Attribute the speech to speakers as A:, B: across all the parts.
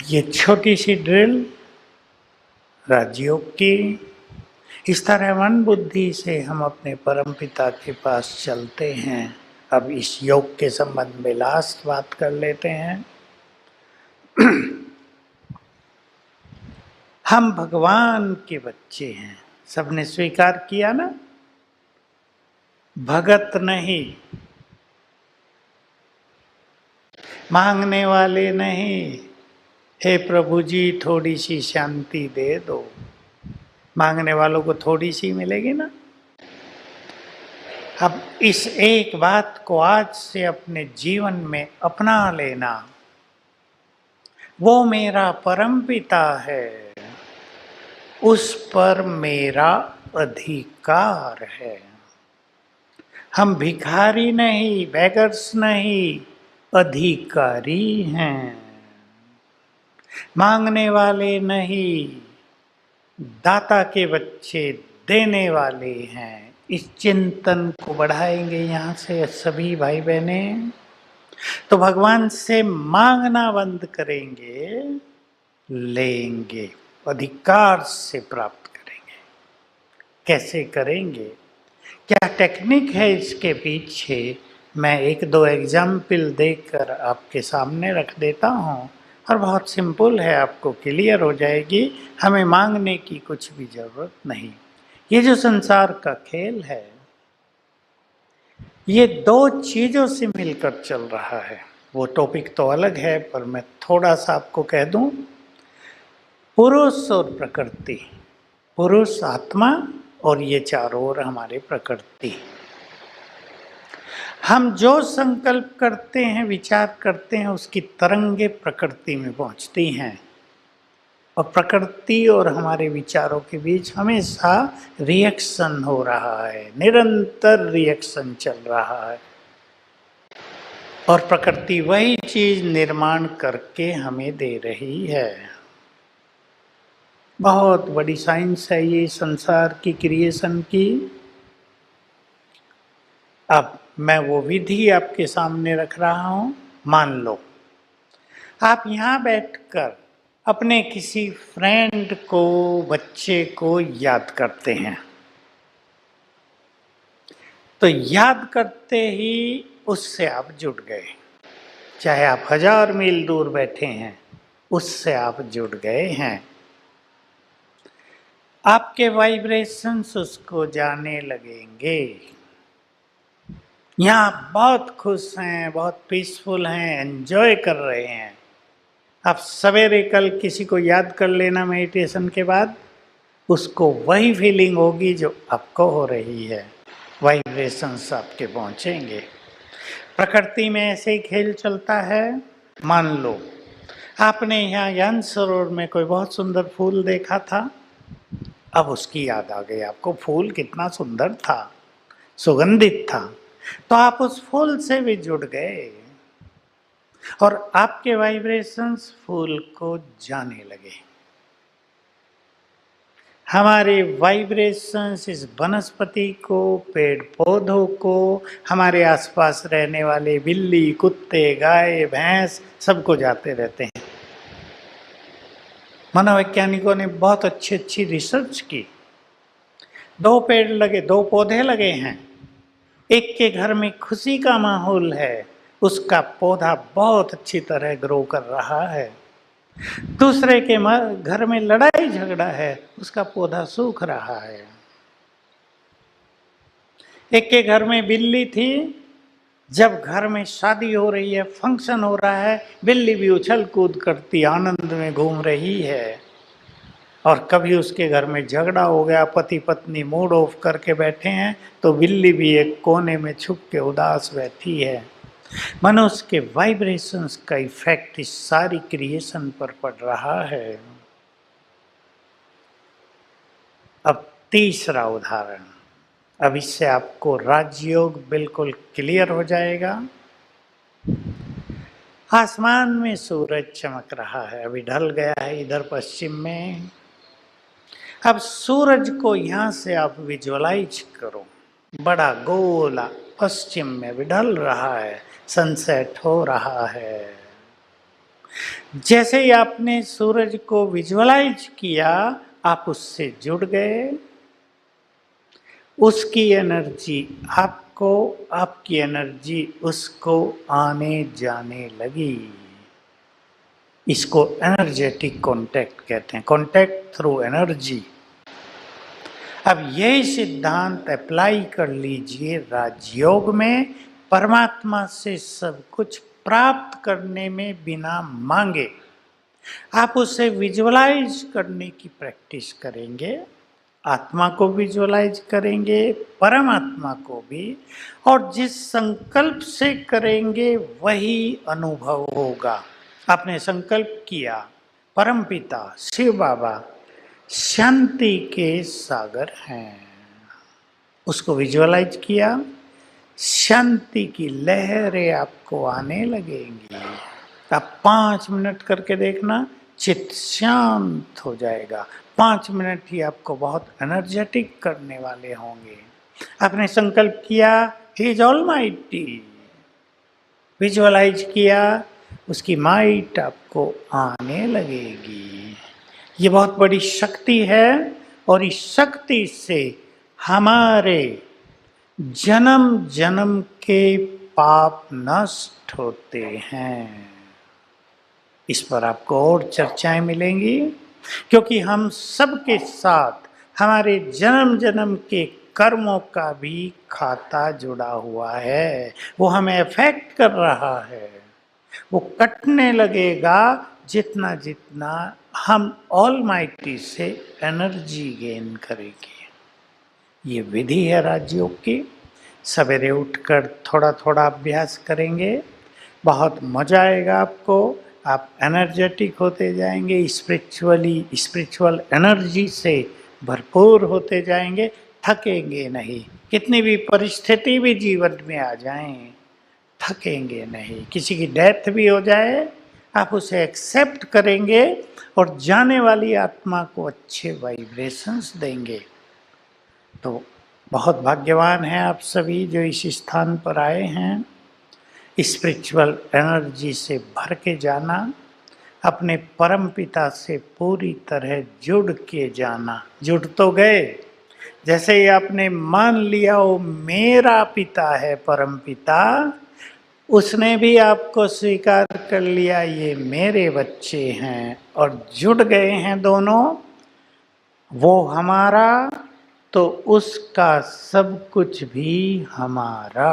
A: ये छोटी सी ड्रिल राजयोग की, इस तरह मन बुद्धि से हम अपने परमपिता के पास चलते हैं। अब इस योग के संबंध में लास्ट बात कर लेते हैं। हम भगवान के बच्चे हैं, सबने स्वीकार किया ना। भगत नहीं, मांगने वाले नहीं, हे प्रभु जी थोड़ी सी शांति दे दो। मांगने वालों को थोड़ी सी मिलेगी ना। अब इस एक बात को आज से अपने जीवन में अपना लेना। वो मेरा परमपिता है, उस पर मेरा अधिकार है। हम भिखारी नहीं, बेगर्स नहीं, अधिकारी हैं। मांगने वाले नहीं, दाता के बच्चे देने वाले हैं। इस चिंतन को बढ़ाएंगे यहाँ से सभी भाई बहने, तो भगवान से मांगना बंद करेंगे, लेंगे, अधिकार से प्राप्त करेंगे। कैसे करेंगे, क्या टेक्निक है इसके पीछे, मैं एक दो एग्जाम्पल देकर आपके सामने रख देता हूँ और बहुत सिंपल है, आपको क्लियर हो जाएगी। हमें मांगने की कुछ भी जरूरत नहीं। ये जो संसार का खेल है, ये दो चीजों से मिलकर चल रहा है। वो टॉपिक तो अलग है, पर मैं थोड़ा सा आपको कह दूं। पुरुष और प्रकृति, पुरुष आत्मा और ये चारों ओर हमारे प्रकृति। हम जो संकल्प करते हैं, विचार करते हैं, उसकी तरंगे प्रकृति में पहुंचती हैं और प्रकृति और हमारे विचारों के बीच हमेशा रिएक्शन हो रहा है, निरंतर रिएक्शन चल रहा है और प्रकृति वही चीज निर्माण करके हमें दे रही है। बहुत बड़ी साइंस है ये संसार की क्रिएशन की। अब मैं वो विधि आपके सामने रख रहा हूं। मान लो आप यहां बैठकर अपने किसी फ्रेंड को, बच्चे को याद करते हैं, तो याद करते ही उससे आप जुड़ गए। चाहे आप 1000 मील दूर बैठे हैं, उससे आप जुड़ गए हैं। आपके वाइब्रेशंस उसको जाने लगेंगे। यहाँ आप बहुत खुश हैं, बहुत पीसफुल हैं, एंजॉय कर रहे हैं। आप सवेरे कल किसी को याद कर लेना मेडिटेशन के बाद, उसको वही फीलिंग होगी जो आपको हो रही है। वाइब्रेशंस आपके पहुंचेंगे। प्रकृति में ऐसे ही खेल चलता है। मान लो आपने यहाँ ज्ञान सरोवर में कोई बहुत सुंदर फूल देखा था, अब उसकी याद आ गई आपको। फूल कितना सुंदर था, सुगंधित था, तो आप उस फूल से भी जुड़ गए और आपके वाइब्रेशंस फूल को जाने लगे। हमारे वाइब्रेशंस इस वनस्पति को, पेड़ पौधों को, हमारे आसपास रहने वाले बिल्ली, कुत्ते, गाय, भैंस, सबको जाते रहते हैं। मनोवैज्ञानिकों ने बहुत अच्छी रिसर्च की। 2 पेड़ लगे, 2 पौधे लगे हैं। एक के घर में खुशी का माहौल है, उसका पौधा बहुत अच्छी तरह ग्रो कर रहा है। दूसरे के घर में लड़ाई झगड़ा है, उसका पौधा सूख रहा है। एक के घर में बिल्ली थी, जब घर में शादी हो रही है, फंक्शन हो रहा है, बिल्ली भी उछल कूद करती आनंद में घूम रही है। और कभी उसके घर में झगड़ा हो गया, पति पत्नी मूड ऑफ करके बैठे हैं, तो बिल्ली भी एक कोने में छुप के उदास बैठी है। मनुष्य के वाइब्रेशंस का इफेक्ट इस सारी क्रिएशन पर पड़ रहा है। अब तीसरा उदाहरण, अब इससे आपको राजयोग बिल्कुल क्लियर हो जाएगा। आसमान में सूरज चमक रहा है, अभी ढल गया है इधर पश्चिम में। अब सूरज को यहां से आप विजुअलाइज करो, बड़ा गोला पश्चिम में भी ढल रहा है, सनसेट हो रहा है। जैसे ही आपने सूरज को विजुअलाइज किया, आप उससे जुड़ गए, उसकी एनर्जी आपको, आपकी एनर्जी उसको आने जाने लगी। इसको एनर्जेटिक कांटेक्ट कहते हैं, कांटेक्ट थ्रू एनर्जी। अब यही सिद्धांत अप्लाई कर लीजिए राजयोग में। परमात्मा से सब कुछ प्राप्त करने में बिना मांगे आप उसे विजुअलाइज करने की प्रैक्टिस करेंगे। आत्मा को विजुअलाइज करेंगे, परमात्मा को भी, और जिस संकल्प से करेंगे वही अनुभव होगा। आपने संकल्प किया, परमपिता शिव बाबा शांति के सागर हैं, उसको विजुअलाइज किया, शांति की लहरें आपको आने लगेंगी। आप 5 मिनट करके देखना, चित्त शांत हो जाएगा। 5 मिनट ही आपको बहुत एनर्जेटिक करने वाले होंगे। आपने संकल्प किया, ही इज ऑलमाइटी, विजुअलाइज किया, उसकी माइट आपको आने लगेगी। ये बहुत बड़ी शक्ति है, और इस शक्ति से हमारे जन्म जन्म के पाप नष्ट होते हैं। इस पर आपको और चर्चाएं मिलेंगी, क्योंकि हम सबके साथ हमारे जन्म जन्म के कर्मों का भी खाता जुड़ा हुआ है। वो हमें अफेक्ट कर रहा है, वो कटने लगेगा जितना जितना हम ऑलमाइटी से एनर्जी गेन करेंगे। ये विधि है राजयोग की। सवेरे उठकर थोड़ा थोड़ा अभ्यास करेंगे, बहुत मजा आएगा आपको। आप एनर्जेटिक होते जाएंगे, स्पिरिचुअल एनर्जी से भरपूर होते जाएंगे, थकेंगे नहीं। कितनी भी परिस्थिति भी जीवन में आ जाएं, थकेंगे नहीं। किसी की डेथ भी हो जाए, आप उसे एक्सेप्ट करेंगे और जाने वाली आत्मा को अच्छे वाइब्रेशंस देंगे। तो बहुत भाग्यवान हैं आप सभी जो इस स्थान पर आए हैं। स्पिरिचुअल एनर्जी से भर के जाना, अपने परम पिता से पूरी तरह जुड़ के जाना। जुड़ तो गए, जैसे ही आपने मान लिया वो मेरा पिता है परम पिता, उसने भी आपको स्वीकार कर लिया ये मेरे बच्चे हैं, और जुड़ गए हैं दोनों। वो हमारा तो उसका सब कुछ भी हमारा।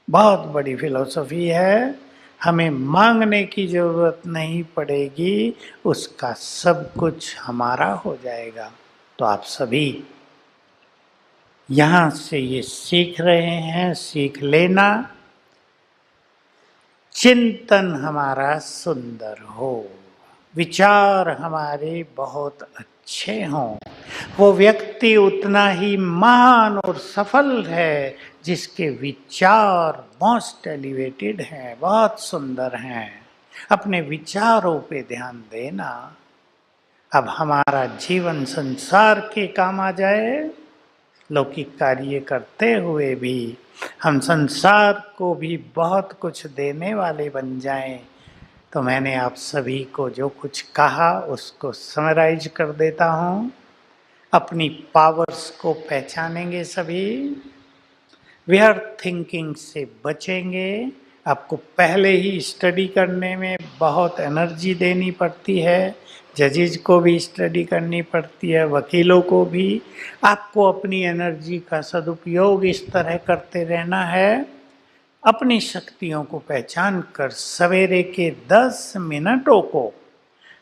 A: बहुत बड़ी फिलॉसफी है। हमें मांगने की जरूरत नहीं पड़ेगी, उसका सब कुछ हमारा हो जाएगा। तो आप सभी यहाँ से ये सीख रहे हैं, सीख लेना। चिंतन हमारा सुंदर हो, विचार हमारे बहुत अच्छे हों। वो व्यक्ति उतना ही महान और सफल है जिसके विचार मोस्ट एलिवेटेड हैं, बहुत सुंदर हैं। अपने विचारों पे ध्यान देना। अब हमारा जीवन संसार के काम आ जाए, लौकिक कार्य करते हुए भी हम संसार को भी बहुत कुछ देने वाले बन जाएं। तो मैंने आप सभी को जो कुछ कहा उसको समराइज कर देता हूँ। अपनी पावर्स को पहचानेंगे सभी, व्यर्थ थिंकिंग से बचेंगे। आपको पहले ही स्टडी करने में बहुत एनर्जी देनी पड़ती है, जजेज को भी स्टडी करनी पड़ती है, वकीलों को भी। आपको अपनी एनर्जी का सदुपयोग इस तरह करते रहना है। अपनी शक्तियों को पहचान कर सवेरे के 10 मिनटों को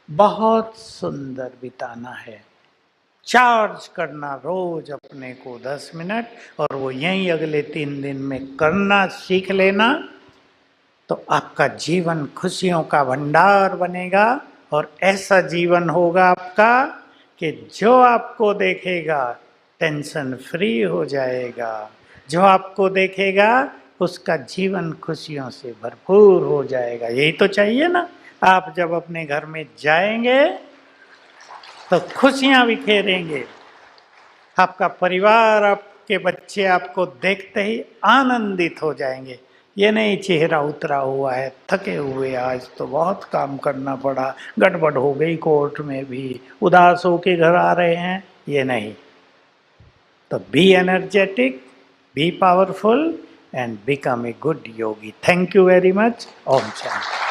A: बहुत सुंदर बिताना है। चार्ज करना रोज अपने को 10 मिनट, और वो यहीं अगले 3 दिन में करना सीख लेना। तो आपका जीवन खुशियों का भंडार बनेगा, और ऐसा जीवन होगा आपका कि जो आपको देखेगा टेंशन फ्री हो जाएगा। जो आपको देखेगा उसका जीवन खुशियों से भरपूर हो जाएगा। यही तो चाहिए ना। आप जब अपने घर में जाएंगे तो खुशियां बिखेरेंगे। आपका परिवार, आपके बच्चे आपको देखते ही आनंदित हो जाएंगे। ये नहीं चेहरा उतरा हुआ है, थके हुए, आज तो बहुत काम करना पड़ा, गड़बड़ हो गई कोर्ट में भी, उदास होके घर आ रहे हैं, ये नहीं। तो be energetic, be powerful and become a good yogi. Thank you very much. Om Shanti.